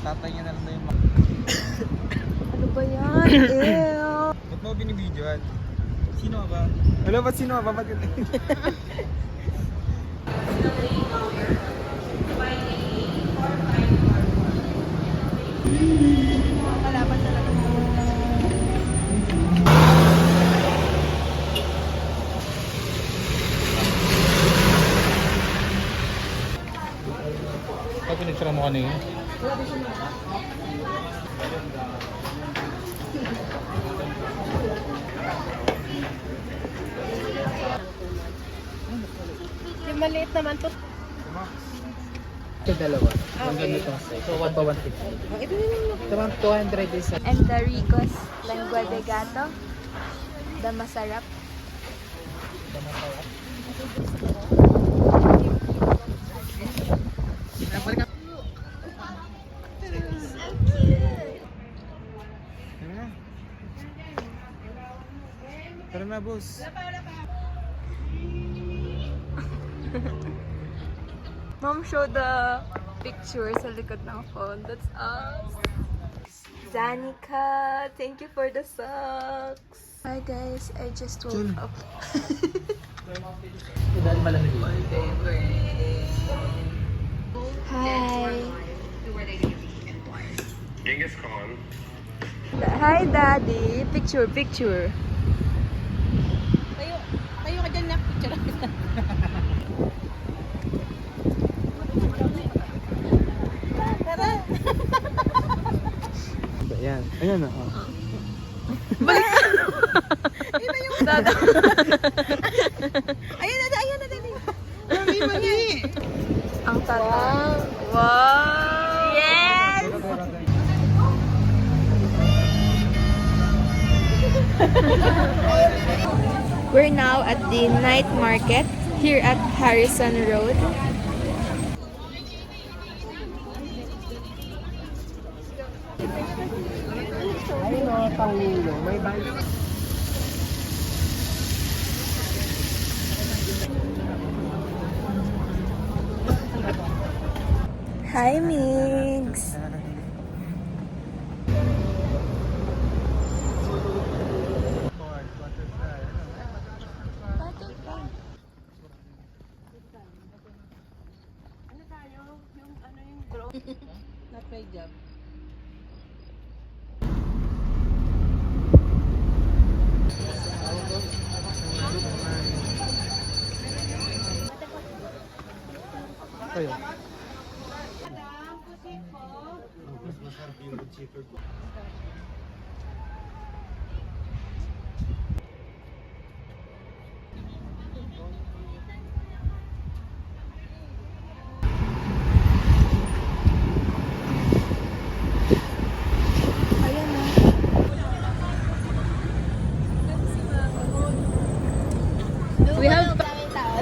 Tatay niya na lang daw yung Ano ba yan? Ew. Ba't mo binibidyoan? Sino ka ba? Wala, ba't sino ka ba? Ba't yun? Kalaban talaga. Ito pinicture mo kanina. Yung maliit naman to. Ito dalawa. Ah, Ang okay. ganito. So, 1 pa 150. Ito yun. Ito ma'am, 200 is And the Ricos Lengua de Gato. The masarap. Tara na, boss. Mom, show the picture sa likod ng phone. That's us. Zanika, thank you for the socks. Hi guys, I just woke up. dahil malamig. Hi. Genghis Khan. Hi Daddy. Picture, picture. Tayo ka dyan na, picture ako. Tara. Ayan. Ayan na. Dada. Ayan na, ayan na, dali. Mali, mali. Ang tata. Wow. Yes. We're now at the night market here at Harrison Road. Ayun o, pangulo. May balik. Hi, Migs. Ano tayo? Yung ano yung drone? Not my job. Tayo. Ayan na. We have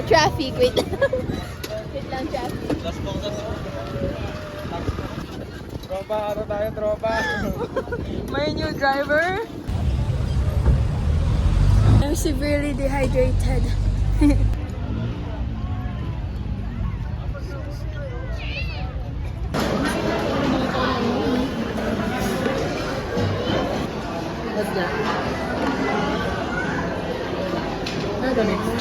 traffic. Wait. Wait lang, traffic. Tropa, ano tayo, tropa? My new driver. I'm severely dehydrated. What's that? Ano damit mo?